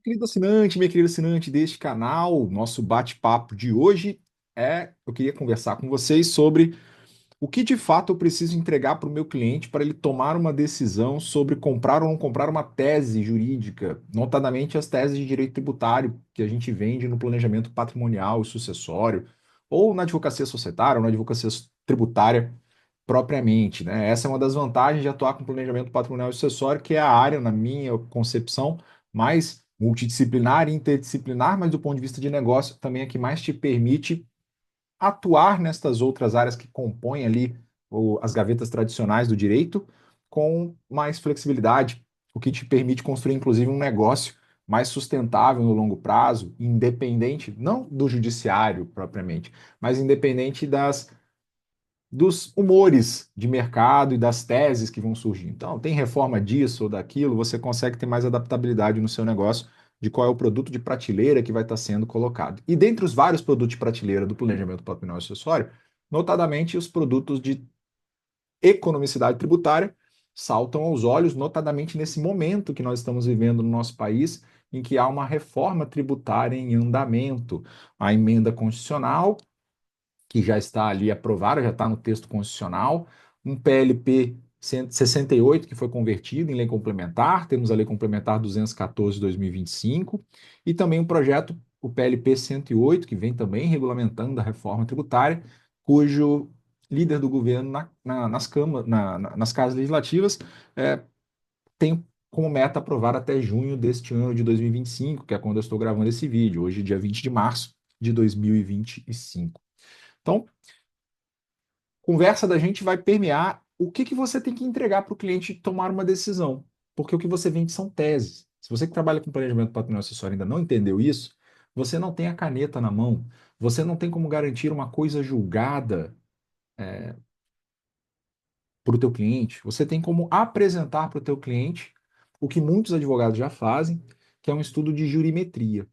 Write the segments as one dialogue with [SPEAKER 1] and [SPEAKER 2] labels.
[SPEAKER 1] Querido assinante, minha querida assinante deste canal, nosso bate-papo de hoje eu queria conversar com vocês sobre o que de fato eu preciso entregar para o meu cliente para ele tomar uma decisão sobre comprar ou não comprar uma tese jurídica, notadamente as teses de direito tributário que a gente vende no planejamento patrimonial e sucessório, ou na advocacia societária, ou na advocacia tributária propriamente, né? Essa é uma das vantagens de atuar com planejamento patrimonial e sucessório, que é a área, na minha concepção, mais multidisciplinar e interdisciplinar, mas do ponto de vista de negócio também é que mais te permite atuar nestas outras áreas que compõem ali as gavetas tradicionais do direito com mais flexibilidade, o que te permite construir, inclusive, um negócio mais sustentável no longo prazo, independente, não do judiciário propriamente, mas independente dos humores de mercado e das teses que vão surgir. Então, tem reforma disso ou daquilo, você consegue ter mais adaptabilidade no seu negócio de qual é o produto de prateleira que vai estar sendo colocado. E dentre os vários produtos de prateleira do planejamento patrimonial e acessório, notadamente os produtos de economicidade tributária saltam aos olhos, notadamente nesse momento que nós estamos vivendo no nosso país, em que há uma reforma tributária em andamento, a emenda constitucional que já está ali aprovada, já está no texto constitucional, um PLP 68 que foi convertido em lei complementar, temos a lei complementar 214 de 2025 e também um projeto, o PLP 108, que vem também regulamentando a reforma tributária, cujo líder do governo nas casas legislativas é, tem como meta aprovar até junho deste ano de 2025, que é quando eu estou gravando esse vídeo, hoje, dia 20 de março de 2025. Então, conversa da gente vai permear o que você tem que entregar para o cliente tomar uma decisão. Porque o que você vende são teses. Se você que trabalha com planejamento patrimonial acessório ainda não entendeu isso, você não tem a caneta na mão, você não tem como garantir uma coisa julgada para o teu cliente, você tem como apresentar para o teu cliente o que muitos advogados já fazem, que é um estudo de jurimetria.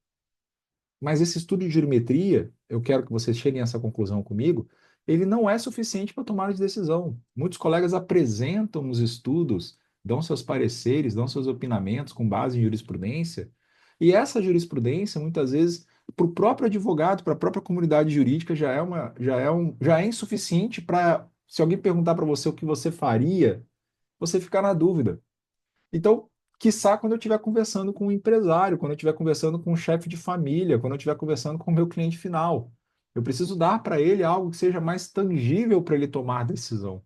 [SPEAKER 1] Mas esse estudo de jurimetria, eu quero que vocês cheguem a essa conclusão comigo, ele não é suficiente para tomar de decisão. Muitos colegas apresentam os estudos, dão seus pareceres, dão seus opinamentos com base em jurisprudência, e essa jurisprudência, muitas vezes, para o próprio advogado, para a própria comunidade jurídica, já é insuficiente para, se alguém perguntar para você o que você faria, você ficar na dúvida. Então, quiçá quando eu estiver conversando com um empresário, quando eu estiver conversando com um chefe de família, quando eu estiver conversando com o meu cliente final. Eu preciso dar para ele algo que seja mais tangível para ele tomar decisão.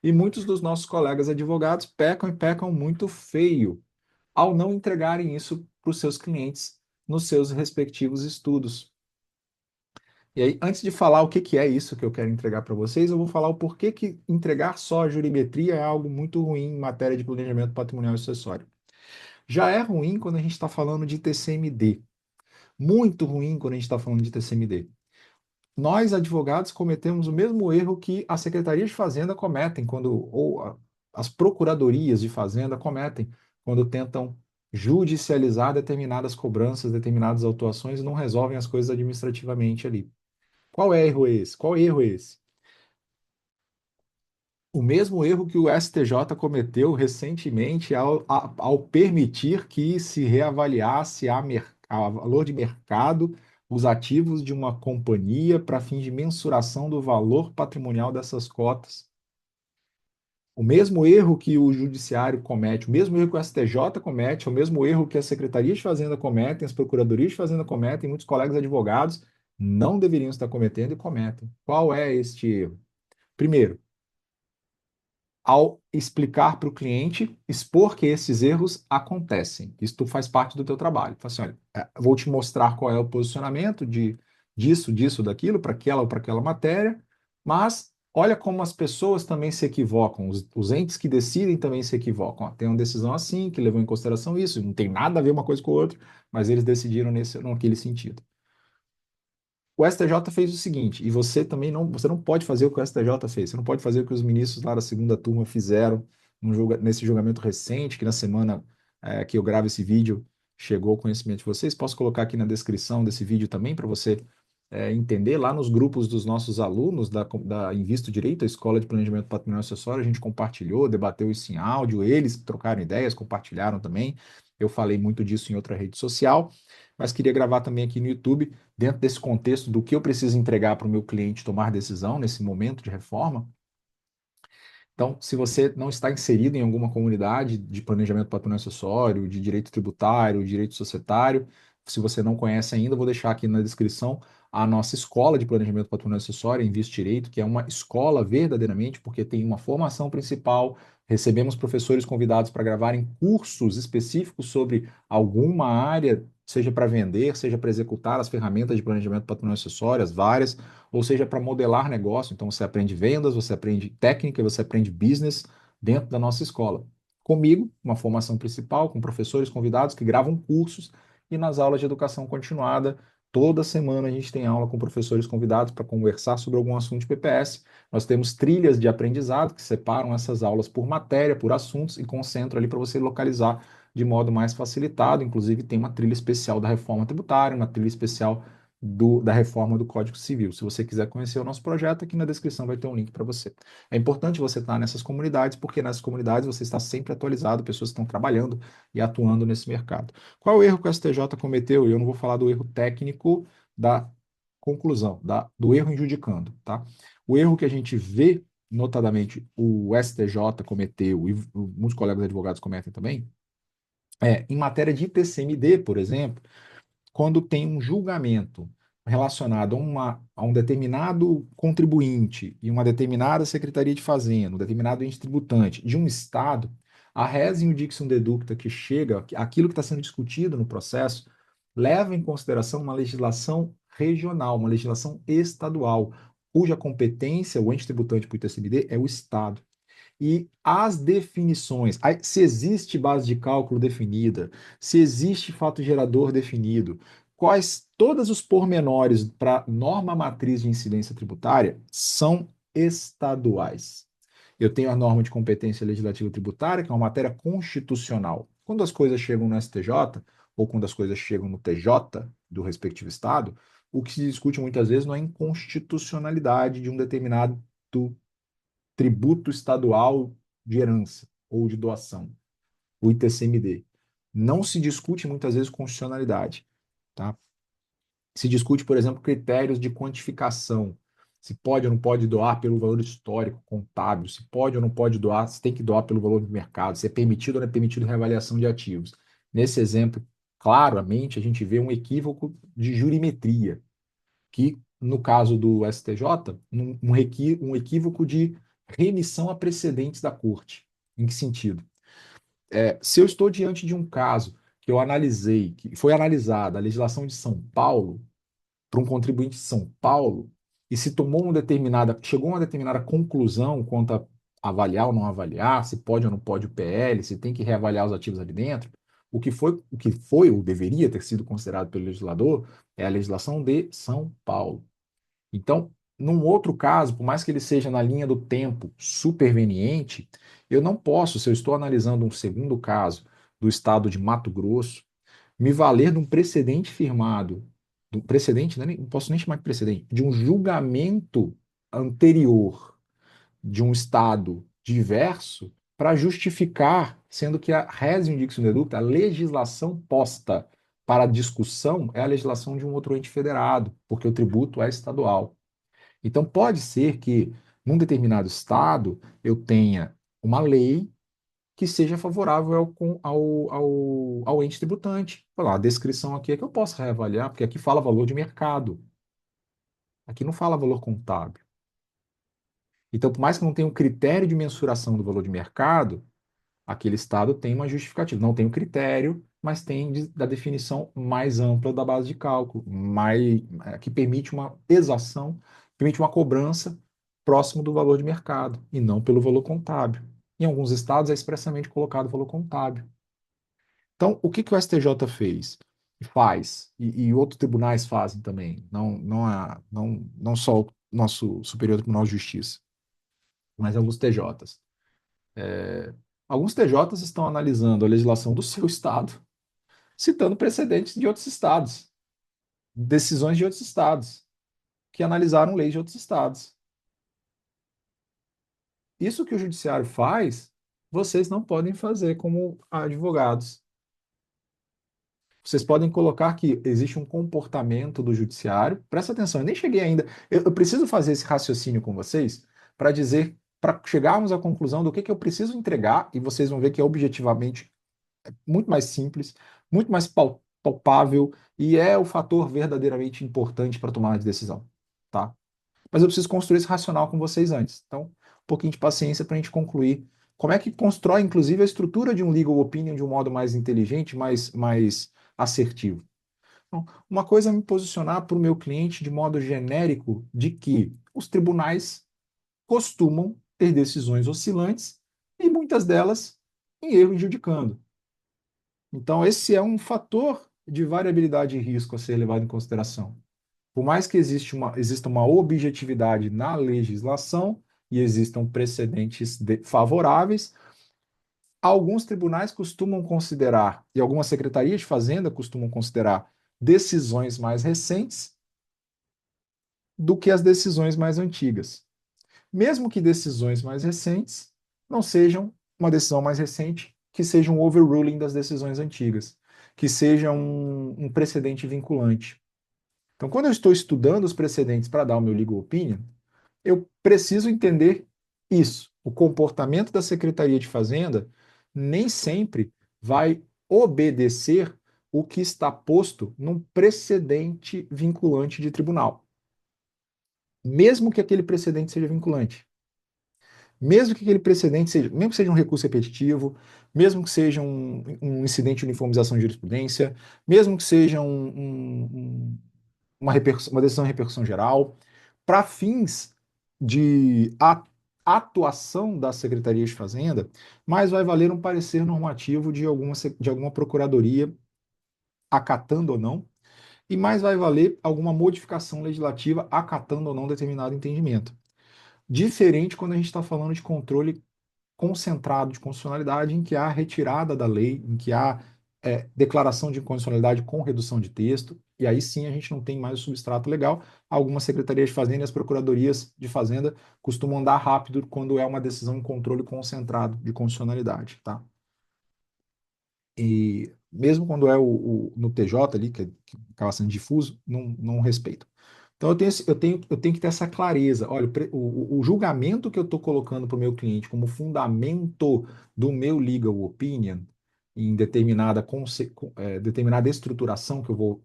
[SPEAKER 1] E muitos dos nossos colegas advogados pecam e pecam muito feio ao não entregarem isso para os seus clientes nos seus respectivos estudos. E aí, antes de falar o que que é isso que eu quero entregar para vocês, eu vou falar o porquê que entregar só a jurimetria é algo muito ruim em matéria de planejamento patrimonial e sucessório. Já é ruim quando a gente está falando de TCMD. Muito ruim quando a gente está falando de TCMD. Nós, advogados, cometemos o mesmo erro que as secretarias de Fazenda cometem as procuradorias de Fazenda cometem quando tentam judicializar determinadas cobranças, determinadas autuações e não resolvem as coisas administrativamente ali. Qual erro é esse? Qual erro é esse? O mesmo erro que o STJ cometeu recentemente ao permitir que se reavaliasse a valor de mercado os ativos de uma companhia para fim de mensuração do valor patrimonial dessas cotas. O mesmo erro que o judiciário comete, o mesmo erro que o STJ comete, o mesmo erro que as secretarias de Fazenda cometem, as procuradorias de Fazenda cometem, muitos colegas advogados não deveriam estar cometendo e cometem. Qual é este erro? Primeiro, ao explicar para o cliente, expor que esses erros acontecem. Isso faz parte do teu trabalho. Fala assim, olha, vou te mostrar qual é o posicionamento disso, daquilo, para aquela ou para aquela matéria, mas olha como as pessoas também se equivocam, os entes que decidem também se equivocam. Ó, tem uma decisão assim, que levou em consideração isso, não tem nada a ver uma coisa com a outra, mas eles decidiram naquele sentido. O STJ fez o seguinte, e você não pode fazer o que o STJ fez, você não pode fazer o que os ministros lá da segunda turma fizeram nesse julgamento recente, que na semana que eu gravo esse vídeo chegou ao conhecimento de vocês. Posso colocar aqui na descrição desse vídeo também para você entender. Lá nos grupos dos nossos alunos da Invisto Direito, a Escola de Planejamento Patrimonial e Acessório, a gente compartilhou, debateu isso em áudio, eles trocaram ideias, compartilharam também. Eu falei muito disso em outra rede social, mas queria gravar também aqui no YouTube, dentro desse contexto do que eu preciso entregar para o meu cliente tomar decisão nesse momento de reforma. Então, se você não está inserido em alguma comunidade de planejamento patrimonial acessório, de direito tributário, direito societário, se você não conhece ainda, eu vou deixar aqui na descrição a nossa escola de planejamento patrimonial acessório, Invest Direito, que é uma escola verdadeiramente, porque tem uma formação principal, recebemos professores convidados para gravarem cursos específicos sobre alguma área, seja para vender, seja para executar as ferramentas de planejamento patrimonial acessório, as várias, ou seja, para modelar negócio. Então, você aprende vendas, você aprende técnica, você aprende business dentro da nossa escola. Comigo, uma formação principal, com professores convidados que gravam cursos, e nas aulas de educação continuada, toda semana a gente tem aula com professores convidados para conversar sobre algum assunto de PPS. Nós temos trilhas de aprendizado que separam essas aulas por matéria, por assuntos, e concentram ali para você localizar de modo mais facilitado. Inclusive, tem uma trilha especial da reforma tributária, uma trilha especial da reforma do Código Civil. Se você quiser conhecer o nosso projeto, aqui na descrição vai ter um link para você. É importante você estar nessas comunidades, porque nessas comunidades você está sempre atualizado, pessoas que estão trabalhando e atuando nesse mercado. Qual é o erro que o STJ cometeu? E eu não vou falar do erro técnico da conclusão, do erro injudicando, tá? O erro que a gente vê, notadamente, o STJ cometeu, e muitos colegas advogados cometem também, em matéria de ITCMD, por exemplo, quando tem um julgamento relacionado a um determinado contribuinte e uma determinada Secretaria de Fazenda, um determinado ente tributante de um Estado, a res iudicum deducta que chega, aquilo que está sendo discutido no processo, leva em consideração uma legislação regional, uma legislação estadual, cuja competência, o ente tributante para o ITCMD é o Estado. E as definições, se existe base de cálculo definida, se existe fato gerador definido, quais todos os pormenores para norma matriz de incidência tributária são estaduais. Eu tenho a norma de competência legislativa tributária, que é uma matéria constitucional. Quando as coisas chegam no STJ, ou quando as coisas chegam no TJ do respectivo estado, o que se discute muitas vezes não é a inconstitucionalidade de um determinado tributo estadual de herança ou de doação, o ITCMD. Não se discute muitas vezes constitucionalidade, tá? Se discute, por exemplo, critérios de quantificação. Se pode ou não pode doar pelo valor histórico, contábil, se pode ou não pode doar, se tem que doar pelo valor de mercado, se é permitido ou não é permitido reavaliação de ativos. Nesse exemplo, claramente, a gente vê um equívoco de jurimetria, que, no caso do STJ, um equívoco de remissão a precedentes da corte. Em que sentido? Se eu estou diante de um caso que eu analisei, que foi analisada a legislação de São Paulo, para um contribuinte de São Paulo, e se chegou a uma determinada conclusão quanto a avaliar ou não avaliar, se pode ou não pode o PL, se tem que reavaliar os ativos ali dentro, o que foi ou deveria ter sido considerado pelo legislador é a legislação de São Paulo. Então, num outro caso, por mais que ele seja na linha do tempo superveniente, eu não posso, se eu estou analisando um segundo caso do estado de Mato Grosso, me valer de um precedente firmado, do precedente, não posso nem chamar de precedente, de um julgamento anterior de um estado diverso para justificar, sendo que a res iudicum deducta, a legislação posta para discussão é a legislação de um outro ente federado, porque o tributo é estadual. Então, pode ser que, num determinado estado, eu tenha uma lei que seja favorável ao ente tributante. Falar, a descrição aqui é que eu posso reavaliar, porque aqui fala valor de mercado, aqui não fala valor contábil. Então, por mais que não tenha um critério de mensuração do valor de mercado, aquele estado tem uma justificativa. Não tem o critério, mas tem da definição mais ampla da base de cálculo, que permite uma exação, permite uma cobrança próximo do valor de mercado e não pelo valor contábil. Em alguns estados é expressamente colocado o valor contábil. Então, o que que o STJ fez? E faz, e outros tribunais fazem também, não só o nosso Superior Tribunal de Justiça, mas alguns TJs. Alguns TJs estão analisando a legislação do seu estado, citando precedentes de outros estados, decisões de outros estados, que analisaram leis de outros estados. Isso que o judiciário faz, vocês não podem fazer como advogados. Vocês podem colocar que existe um comportamento do judiciário. Presta atenção, eu nem cheguei ainda. Eu preciso fazer esse raciocínio com vocês para dizer, para chegarmos à conclusão do que eu preciso entregar, e vocês vão ver que é objetivamente muito mais simples, muito mais palpável e é o fator verdadeiramente importante para tomar de decisão, tá? Mas eu preciso construir esse racional com vocês antes. Então, um pouquinho de paciência para a gente concluir como é que constrói, inclusive, a estrutura de um legal opinion de um modo mais inteligente, mais assertivo. Então, uma coisa é me posicionar para o meu cliente de modo genérico de que os tribunais costumam ter decisões oscilantes e muitas delas em erro adjudicando. Então, esse é um fator de variabilidade e risco a ser levado em consideração. Por mais que exista uma objetividade na legislação e existam precedentes favoráveis, alguns tribunais costumam considerar, e algumas secretarias de fazenda costumam considerar, decisões mais recentes do que as decisões mais antigas. Mesmo que decisões mais recentes não sejam uma decisão mais recente, que seja um overruling das decisões antigas, que seja um precedente vinculante. Então, quando eu estou estudando os precedentes para dar o meu legal opinion, eu preciso entender isso. O comportamento da Secretaria de Fazenda nem sempre vai obedecer o que está posto num precedente vinculante de tribunal. Mesmo que aquele precedente seja vinculante. Mesmo que aquele precedente seja, mesmo que seja um recurso repetitivo, mesmo que seja um incidente de uniformização de jurisprudência, mesmo que seja uma decisão de repercussão geral, para fins de atuação da Secretaria de Fazenda, mais vai valer um parecer normativo de alguma procuradoria, acatando ou não, e mais vai valer alguma modificação legislativa, acatando ou não determinado entendimento. Diferente quando a gente está falando de controle concentrado de constitucionalidade, em que há retirada da lei, em que há declaração de inconstitucionalidade com redução de texto, e aí sim a gente não tem mais o substrato legal. Algumas secretarias de fazenda e as procuradorias de fazenda costumam andar rápido quando é uma decisão em controle concentrado de constitucionalidade, tá? E mesmo quando é no TJ ali, que acaba sendo difuso, não respeito. Então eu tenho que ter essa clareza. Olha, o julgamento que eu estou colocando para o meu cliente como fundamento do meu legal opinion em determinada estruturação que eu vou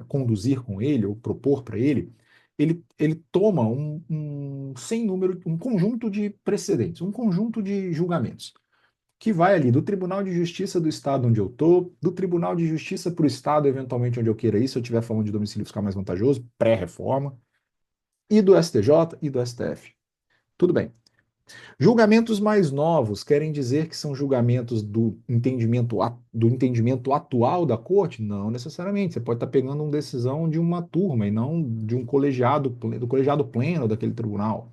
[SPEAKER 1] conduzir com ele ou propor para ele, ele toma sem número, um conjunto de precedentes, um conjunto de julgamentos que vai ali do Tribunal de Justiça do estado onde eu estou, do Tribunal de Justiça para o estado, eventualmente, onde eu queira ir, se eu estiver falando de domicílio fiscal mais vantajoso, pré-reforma, e do STJ e do STF. Tudo bem. Julgamentos mais novos querem dizer que são julgamentos do entendimento atual da corte? Não necessariamente. Você pode estar pegando uma decisão de uma turma e não de um colegiado, do colegiado pleno daquele tribunal.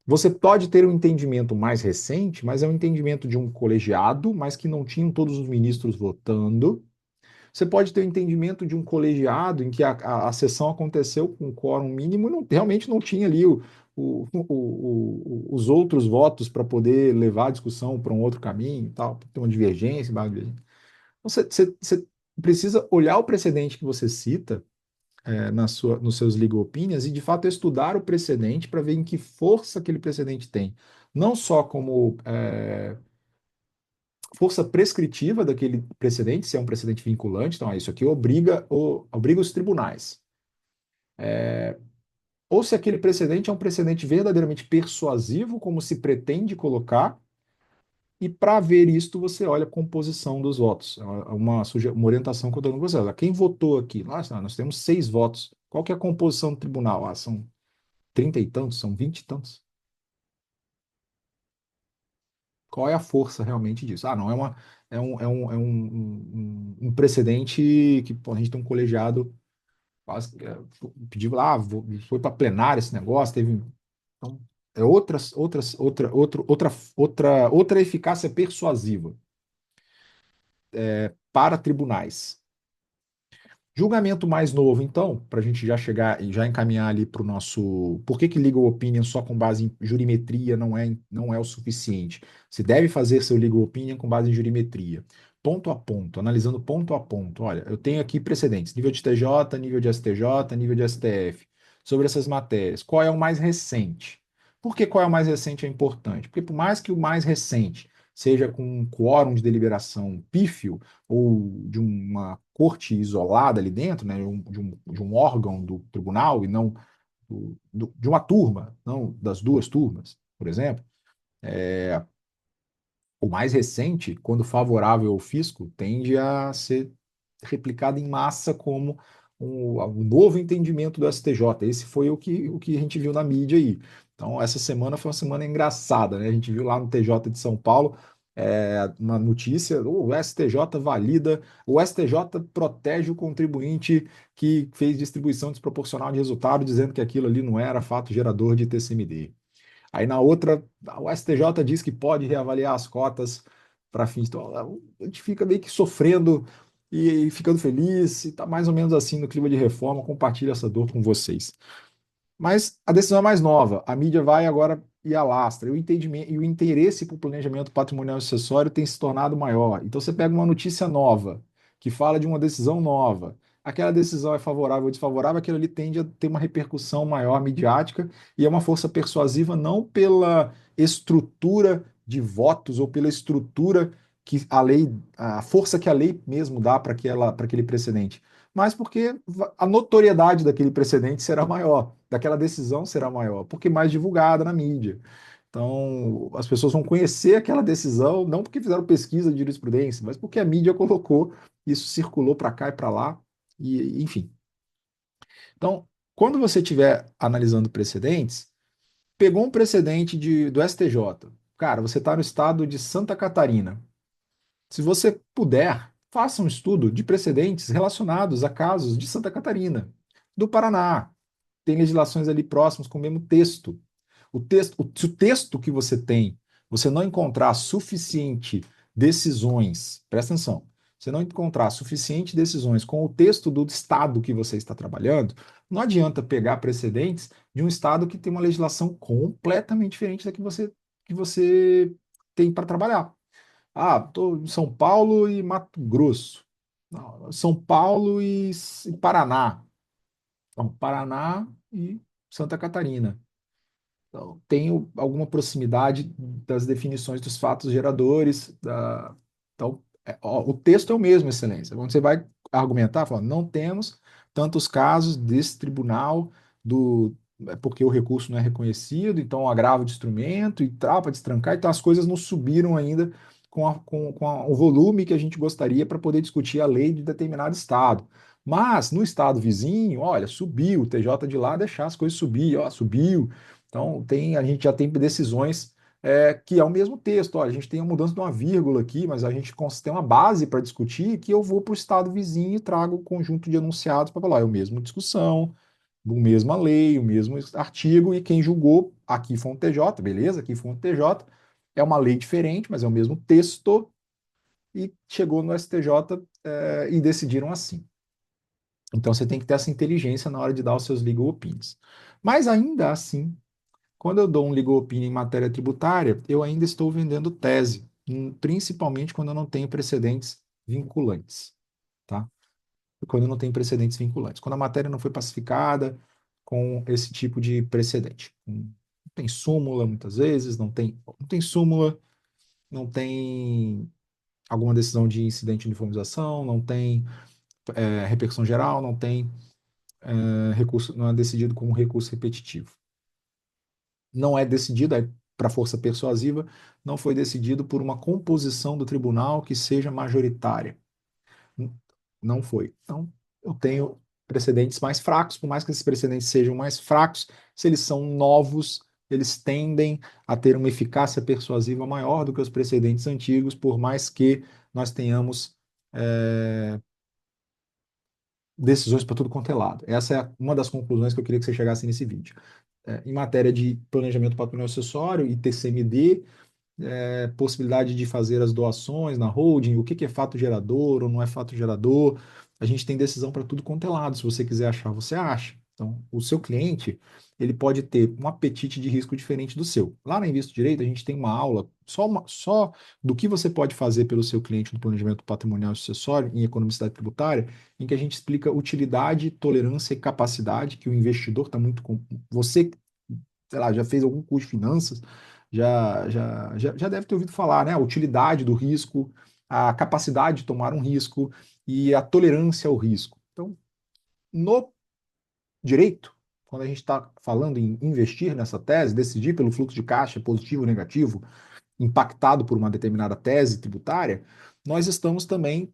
[SPEAKER 1] Você pode ter um entendimento mais recente, mas é um entendimento de um colegiado, mas que não tinham todos os ministros votando. Você pode ter um entendimento de um colegiado em que a sessão aconteceu com quórum mínimo e realmente não tinha ali os outros votos para poder levar a discussão para um outro caminho e tal, ter uma divergência. Bagulho. Então, você precisa olhar o precedente que você cita nos seus legal opinions e, de fato, estudar o precedente para ver em que força aquele precedente tem. Não só como força prescritiva daquele precedente, se é um precedente vinculante, então isso aqui obriga os tribunais. Ou se aquele precedente é um precedente verdadeiramente persuasivo, como se pretende colocar, e para ver isto, você olha a composição dos votos. É uma orientação que eu estou dando para você. Olha, quem votou aqui? Nossa, nós temos 6 votos. Qual que é a composição do tribunal? Ah, são 30 e tantos, são 20 e tantos. Qual é a força realmente disso? Ah, não, é um precedente que pô, a gente tem um colegiado quase, pediu lá, foi para plenário esse negócio, teve. Então, é outra eficácia persuasiva para tribunais. Julgamento mais novo, então, para a gente já chegar e já encaminhar ali para o nosso. Por que legal opinion só com base em jurimetria não é o suficiente? Você deve fazer seu legal opinion com base em jurimetria. ponto a ponto, analisando ponto a ponto. Olha, eu tenho aqui precedentes, nível de TJ, nível de STJ, nível de STF, sobre essas matérias. Qual é o mais recente? Por que qual é o mais recente é importante? Porque por mais que o mais recente seja com um quórum de deliberação pífio ou de uma corte isolada ali dentro, né, de um órgão do tribunal e não de uma turma, não das duas turmas, por exemplo, o mais recente, quando favorável ao fisco, tende a ser replicado em massa como um novo entendimento do STJ. Esse foi o que a gente viu na mídia aí. Então, essa semana foi uma semana engraçada, né? A gente viu lá no TJ de São Paulo uma notícia: o STJ valida, o STJ protege o contribuinte que fez distribuição desproporcional de resultado, dizendo que aquilo ali não era fato gerador de TCMD. Aí na outra, o STJ diz que pode reavaliar as cotas para fins. Então, a gente fica meio que sofrendo e ficando feliz, e está mais ou menos assim no clima de reforma. Compartilho essa dor com vocês. Mas a decisão é mais nova. A mídia vai agora e alastra. E o entendimento e o interesse por planejamento patrimonial acessório tem se tornado maior. Então você pega uma notícia nova, que fala de uma decisão nova. Aquela decisão é favorável ou desfavorável, aquilo ali tende a ter uma repercussão maior midiática e é uma força persuasiva não pela estrutura de votos ou pela estrutura que a lei, a força que a lei mesmo dá para aquele precedente, mas porque a notoriedade daquele precedente será maior, daquela decisão será maior, porque mais divulgada na mídia. Então, as pessoas vão conhecer aquela decisão, não porque fizeram pesquisa de jurisprudência, mas porque a mídia colocou, isso circulou para cá e para lá, e enfim. Então, quando você estiver analisando precedentes, pegou um precedente do STJ. Cara, você está no estado de Santa Catarina. Se você puder, faça um estudo de precedentes relacionados a casos de Santa Catarina, do Paraná. Tem legislações ali próximas com o mesmo texto. Se o texto que você tem, você não encontrar suficiente decisões, presta atenção, você não encontrar suficiente decisões com o texto do estado que você está trabalhando, não adianta pegar precedentes de um estado que tem uma legislação completamente diferente da que você tem para trabalhar. Ah, estou em São Paulo e Mato Grosso. Não, São Paulo e Paraná. Então, Paraná e Santa Catarina. Então, tenho alguma proximidade das definições dos fatos geradores. Então, o texto é o mesmo, excelência. Quando você vai argumentar, fala, não temos tantos casos desse tribunal porque o recurso não é reconhecido, então agravo de instrumento e tal, para destrancar, então as coisas não subiram ainda com o volume que a gente gostaria para poder discutir a lei de determinado estado. Mas no estado vizinho, olha, subiu, o TJ de lá deixar as coisas subir, ó, subiu. Então, a gente já tem decisões que é o mesmo texto. Olha, a gente tem a mudança de uma vírgula aqui, mas a gente tem uma base para discutir que eu vou para o estado vizinho e trago o conjunto de enunciados para falar, é a mesma discussão, a mesma lei, o mesmo artigo, e quem julgou aqui foi um TJ, beleza, aqui foi um TJ, é uma lei diferente, mas é o mesmo texto, e chegou no STJ e decidiram assim. Então você tem que ter essa inteligência na hora de dar os seus legal opinions. Mas ainda assim, quando eu dou um legal opinion em matéria tributária, eu ainda estou vendendo tese, principalmente quando eu não tenho precedentes vinculantes, tá? Quando eu não tenho precedentes vinculantes. Quando a matéria não foi pacificada com esse tipo de precedente. Não tem súmula, muitas vezes, não tem súmula, não tem alguma decisão de incidente de uniformização, não tem repercussão geral, não tem recurso, não é decidido como recurso repetitivo. Não é decidido para força persuasiva, não foi decidido por uma composição do tribunal que seja majoritária. Não foi. Então, eu tenho precedentes mais fracos, por mais que esses precedentes sejam mais fracos, se eles são novos, eles tendem a ter uma eficácia persuasiva maior do que os precedentes antigos, por mais que nós tenhamos decisões para tudo quanto é lado. Essa é uma das conclusões que eu queria que você chegasse nesse vídeo. Em matéria de planejamento patrimonial acessório e TCMD, possibilidade de fazer as doações na holding, o que é fato gerador ou não é fato gerador. A gente tem decisão para tudo quanto é lado. Se você quiser achar, você acha. Então, o seu cliente, ele pode ter um apetite de risco diferente do seu. Lá na Invisto Direito, a gente tem uma aula só do que você pode fazer pelo seu cliente no planejamento patrimonial e sucessório em economicidade tributária, em que a gente explica utilidade, tolerância e capacidade, que o investidor está muito... Você, sei lá, já fez algum curso de finanças, já deve ter ouvido falar, né? A utilidade do risco, a capacidade de tomar um risco e a tolerância ao risco. Então, no direito, quando a gente está falando em investir nessa tese, decidir pelo fluxo de caixa positivo ou negativo, impactado por uma determinada tese tributária, nós estamos também,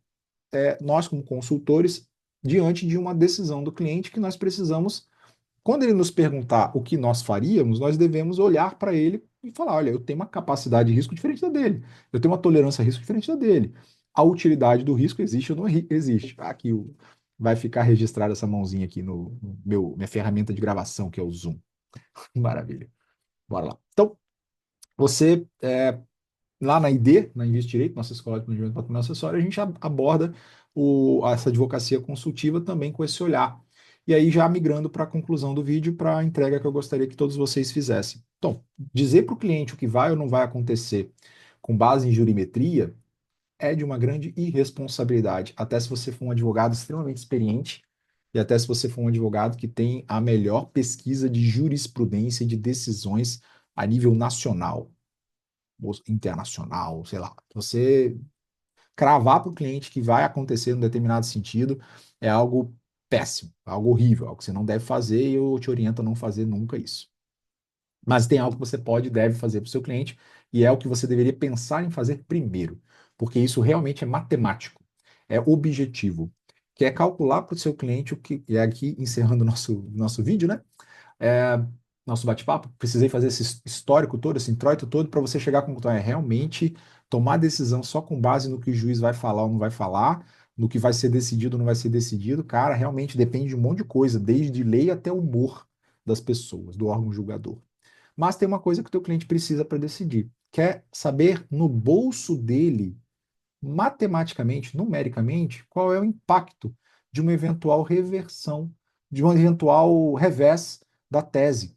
[SPEAKER 1] nós como consultores, diante de uma decisão do cliente que nós precisamos, quando ele nos perguntar o que nós faríamos, nós devemos olhar para ele e falar: olha, eu tenho uma capacidade de risco diferente da dele, eu tenho uma tolerância a risco diferente da dele. A utilidade do risco existe ou não existe? Aqui vai ficar registrada essa mãozinha aqui no minha ferramenta de gravação, que é o Zoom. Maravilha. Bora lá. Então, você, lá na ID, na Invest Direito, nossa escola de planejamento patrimonial acessório, a gente aborda essa advocacia consultiva também com esse olhar. E aí, já migrando para a conclusão do vídeo, para a entrega que eu gostaria que todos vocês fizessem. Então, dizer para o cliente o que vai ou não vai acontecer com base em jurimetria é de uma grande irresponsabilidade, até se você for um advogado extremamente experiente e até se você for um advogado que tem a melhor pesquisa de jurisprudência e de decisões a nível nacional ou internacional, sei lá. Você cravar para o cliente que vai acontecer em um determinado sentido é algo péssimo, algo horrível, algo que você não deve fazer e eu te oriento a não fazer nunca isso. Mas tem algo que você pode e deve fazer para o seu cliente, e é o que você deveria pensar em fazer primeiro, porque isso realmente é matemático, é objetivo, que é calcular para o seu cliente o que, e é aqui encerrando o nosso vídeo, né? É, nosso bate-papo, precisei fazer esse histórico todo, esse introito todo, para você chegar à conclusão, realmente tomar decisão só com base no que o juiz vai falar ou não vai falar, no que vai ser decidido ou não vai ser decidido, cara, realmente depende de um monte de coisa, desde lei até o humor das pessoas, do órgão julgador. Mas tem uma coisa que o teu cliente precisa para decidir. Quer saber no bolso dele, matematicamente, numericamente, qual é o impacto de uma eventual reversão, de um eventual revés da tese.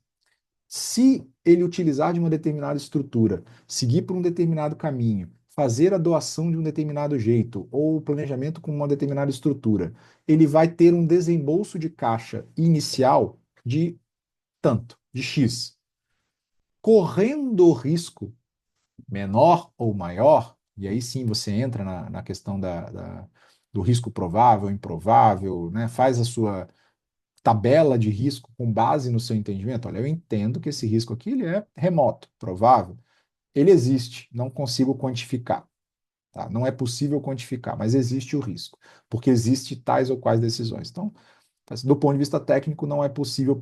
[SPEAKER 1] Se ele utilizar de uma determinada estrutura, seguir por um determinado caminho, fazer a doação de um determinado jeito, ou o planejamento com uma determinada estrutura, ele vai ter um desembolso de caixa inicial de tanto, de X, correndo o risco menor ou maior, e aí sim você entra na questão do risco provável, improvável, né? Faz a sua tabela de risco com base no seu entendimento. Olha, eu entendo que esse risco aqui ele é remoto, provável, ele existe, não consigo quantificar. Tá? Não é possível quantificar, mas existe o risco, porque existe tais ou quais decisões. Então, do ponto de vista técnico, não é possível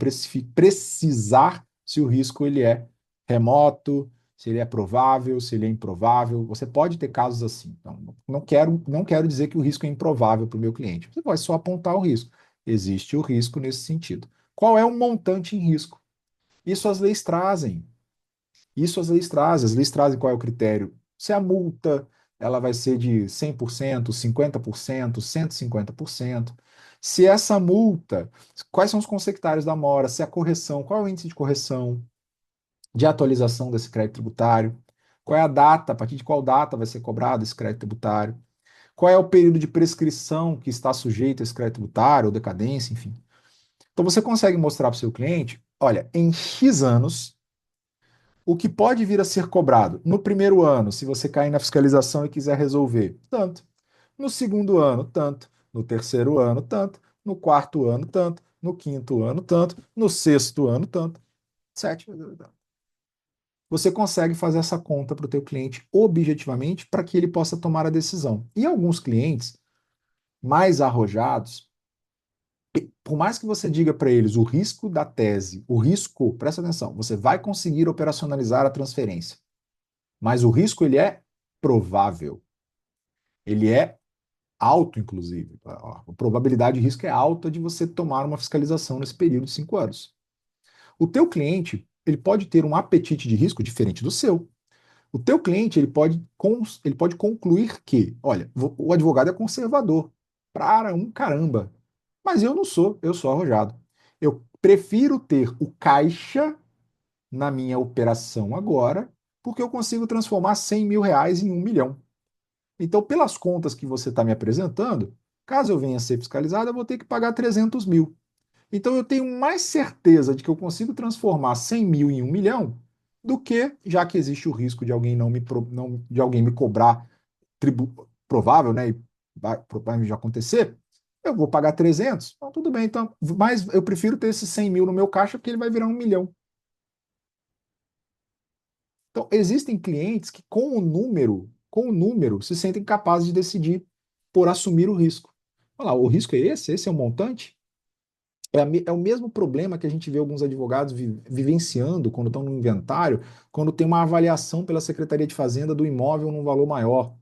[SPEAKER 1] precisar se o risco ele é remoto, se ele é provável, se ele é improvável. Você pode ter casos assim. Então, não quero dizer que o risco é improvável para o meu cliente. Você pode só apontar o risco. Existe o risco nesse sentido. Qual é o montante em risco? Isso as leis trazem. Isso as leis trazem. As leis trazem qual é o critério. Se a multa ela vai ser de 100%, 50%, 150%. Se essa multa, quais são os consectários da mora? Se a correção, qual é o índice de correção, de atualização desse crédito tributário? Qual é a data, a partir de qual data vai ser cobrado esse crédito tributário? Qual é o período de prescrição que está sujeito a esse crédito tributário, ou decadência, enfim. Então você consegue mostrar para o seu cliente, olha, em X anos, o que pode vir a ser cobrado no primeiro ano, se você cair na fiscalização e quiser resolver, tanto. No segundo ano, tanto. No terceiro ano, tanto. No quarto ano, tanto. No quinto ano, tanto. No sexto ano, tanto. Sétimo. Você consegue fazer essa conta para o teu cliente objetivamente para que ele possa tomar a decisão. E alguns clientes mais arrojados, por mais que você diga para eles o risco da tese, o risco, presta atenção, você vai conseguir operacionalizar a transferência, mas o risco ele é provável, ele é alto, inclusive. A probabilidade de risco é alta de você tomar uma fiscalização nesse período de 5 anos. O teu cliente ele pode ter um apetite de risco diferente do seu. O teu cliente ele pode concluir que, olha, o advogado é conservador para um caramba, mas eu não sou, eu sou arrojado. prefiro ter o caixa na minha operação agora, porque eu consigo transformar 100 mil reais em 1 milhão. Então, pelas contas que você está me apresentando, caso eu venha a ser fiscalizado, eu vou ter que pagar 300 mil. Então, eu tenho mais certeza de que eu consigo transformar 100 mil em 1 milhão do que, já que existe o risco de alguém de alguém me cobrar provável, né? E vai já acontecer, eu vou pagar 300. Então, tudo bem. Então, mas eu prefiro ter esses 100 mil no meu caixa porque ele vai virar 1 milhão. Então, existem clientes que, com o número, se sentem capazes de decidir por assumir o risco. Olha lá, o risco é esse? Esse é o montante? É o mesmo problema que a gente vê alguns advogados vivenciando quando estão no inventário, quando tem uma avaliação pela Secretaria de Fazenda do imóvel num valor maior.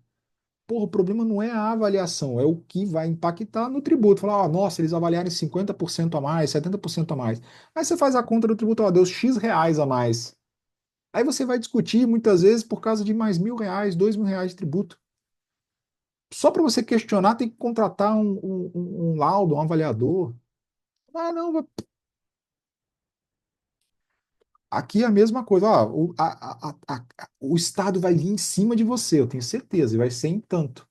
[SPEAKER 1] Porra, o problema não é a avaliação, é o que vai impactar no tributo. Falar, nossa, eles avaliaram 50% a mais, 70% a mais. Aí você faz a conta do tributo, deu X reais a mais. Aí você vai discutir muitas vezes por causa de mais R$ 1.000, R$ 2.000 de tributo. Só para você questionar, tem que contratar um laudo, um avaliador. Ah, não, aqui é a mesma coisa. O Estado vai vir em cima de você, eu tenho certeza, e vai ser em tanto.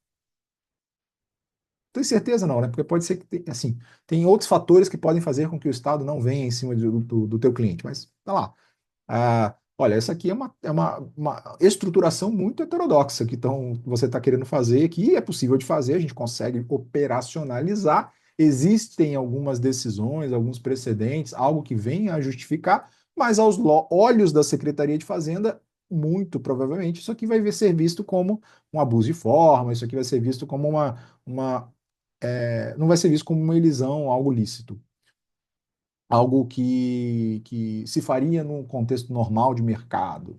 [SPEAKER 1] Tenho certeza não, né? Porque pode ser que, assim, tem outros fatores que podem fazer com que o Estado não venha em cima do teu cliente, mas tá lá. Olha, essa aqui é uma estruturação muito heterodoxa que você está querendo fazer, que é possível de fazer, a gente consegue operacionalizar. Existem algumas decisões, alguns precedentes, algo que venha a justificar, mas aos olhos da Secretaria de Fazenda, muito provavelmente, isso aqui ser visto como um abuso de forma, isso aqui vai ser visto como não vai ser visto como uma elisão, algo lícito, algo que se faria num contexto normal de mercado.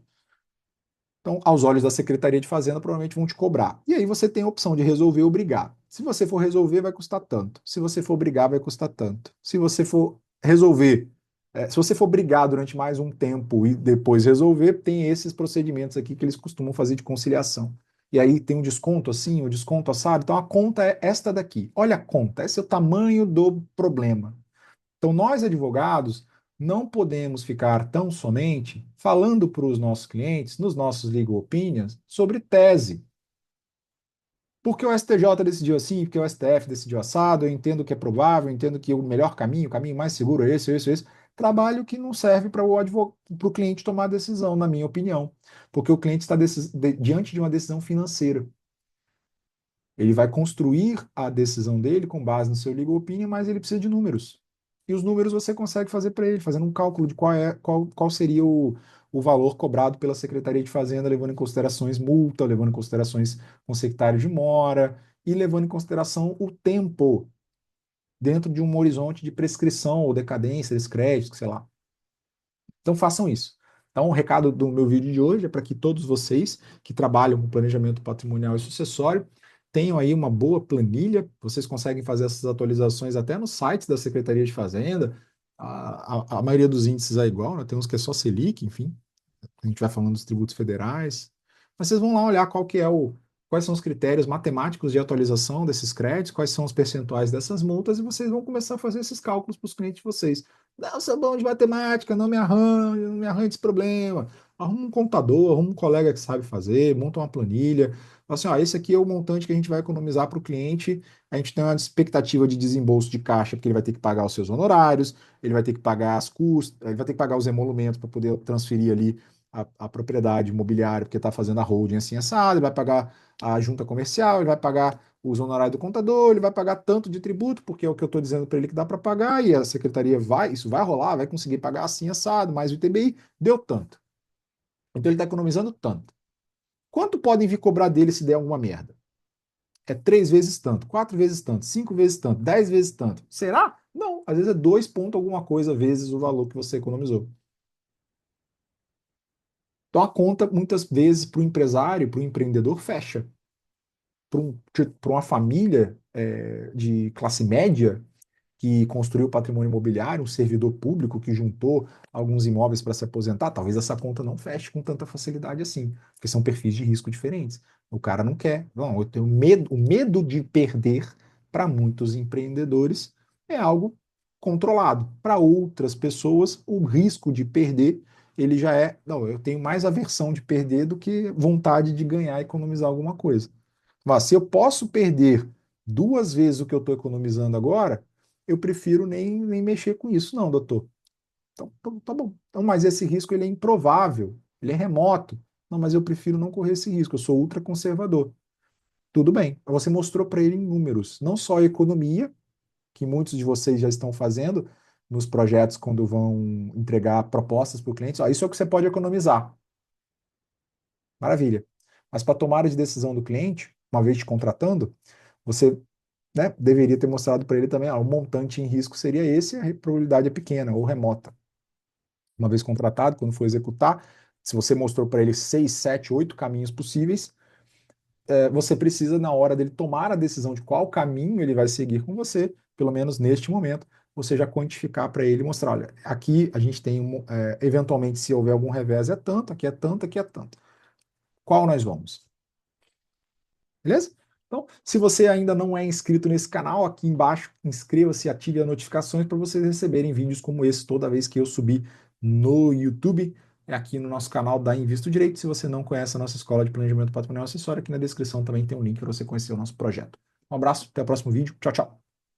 [SPEAKER 1] Então, aos olhos da Secretaria de Fazenda, provavelmente vão te cobrar. E aí você tem a opção de resolver ou brigar. Se você for resolver, vai custar tanto. Se você for brigar, vai custar tanto. Se você for resolver, se você for brigar durante mais um tempo e depois resolver, tem esses procedimentos aqui que eles costumam fazer de conciliação. E aí tem um desconto assim, o desconto assado. Então a conta é esta daqui. Olha a conta, esse é o tamanho do problema. Então, nós advogados não podemos ficar tão somente falando para os nossos clientes, nos nossos legal opinions, sobre tese. Porque o STJ decidiu assim, porque o STF decidiu assado, eu entendo que é provável, eu entendo que o melhor caminho, o caminho mais seguro é esse, esse, esse. Trabalho que não serve para o cliente tomar a decisão, na minha opinião. Porque o cliente está diante de uma decisão financeira. Ele vai construir a decisão dele com base no seu legal opinion, mas ele precisa de números. E os números você consegue fazer para ele, fazendo um cálculo de qual seria o valor cobrado pela Secretaria de Fazenda, levando em considerações multa, levando em considerações com sectário de mora e levando em consideração o tempo dentro de um horizonte de prescrição ou decadência desse crédito, sei lá. Então façam isso. Então, o recado do meu vídeo de hoje é para que todos vocês que trabalham com planejamento patrimonial e sucessório tenham aí uma boa planilha. Vocês conseguem fazer essas atualizações até no site da Secretaria de Fazenda. A maioria dos índices é igual, né? Tem uns que é só Selic, enfim. A gente vai falando dos tributos federais. Mas vocês vão lá olhar quais são os critérios matemáticos de atualização desses créditos, quais são os percentuais dessas multas, e vocês vão começar a fazer esses cálculos para os clientes de vocês. Não, sou bom de matemática, não me arranje esse problema. Arruma um contador, arruma um colega que sabe fazer, monta uma planilha. Fala assim, esse aqui é o montante que a gente vai economizar para o cliente. A gente tem uma expectativa de desembolso de caixa, porque ele vai ter que pagar os seus honorários, ele vai ter que pagar as custas, ele vai ter que pagar os emolumentos para poder transferir ali a propriedade imobiliária, porque está fazendo a holding assim assado, ele vai pagar a junta comercial, ele vai pagar os honorários do contador, ele vai pagar tanto de tributo, porque é o que eu estou dizendo para ele que dá para pagar, e a secretaria isso vai rolar, vai conseguir pagar assim assado, mais o ITBI, deu tanto. Então ele está economizando tanto. Quanto podem vir cobrar dele se der alguma merda? É 3 vezes tanto, 4 vezes tanto, 5 vezes tanto, 10 vezes tanto. Será? Não, às vezes é 2 ponto alguma coisa vezes o valor que você economizou. Então a conta, muitas vezes, para o empresário, para o empreendedor, fecha. Para uma família de classe média que construiu patrimônio imobiliário, um servidor público que juntou alguns imóveis para se aposentar, talvez essa conta não feche com tanta facilidade assim, porque são perfis de risco diferentes. O cara não quer. Não, eu tenho medo, o medo de perder para muitos empreendedores é algo controlado. Para outras pessoas, o risco de perder, ele já é, não, eu tenho mais aversão de perder do que vontade de ganhar e economizar alguma coisa. Mas se eu posso perder duas vezes o que eu estou economizando agora, eu prefiro nem mexer com isso, não, doutor. Então, tá bom. Então, mas esse risco ele é improvável, ele é remoto. Não, mas eu prefiro não correr esse risco, eu sou ultra conservador. Tudo bem. Você mostrou para ele em números, não só a economia, que muitos de vocês já estão fazendo nos projetos quando vão entregar propostas para o cliente. Ó, isso é o que você pode economizar. Maravilha. Mas para tomada de decisão do cliente, uma vez te contratando, você, né, deveria ter mostrado para ele também, o montante em risco seria esse, a probabilidade é pequena ou remota. Uma vez contratado, quando for executar, se você mostrou para ele 6, 7, 8 caminhos possíveis, você precisa, na hora dele tomar a decisão de qual caminho ele vai seguir com você, pelo menos neste momento, você já quantificar para ele e mostrar, olha, aqui a gente tem, eventualmente, se houver algum revés, é tanto, aqui é tanto, aqui é tanto. Qual nós vamos? Beleza? Então, se você ainda não é inscrito nesse canal, aqui embaixo, inscreva-se e ative as notificações para vocês receberem vídeos como esse toda vez que eu subir no YouTube, aqui no nosso canal da Invisto Direito. Se você não conhece a nossa escola de planejamento patrimonial acessório, aqui na descrição também tem um link para você conhecer o nosso projeto. Um abraço, até o próximo vídeo. Tchau, tchau.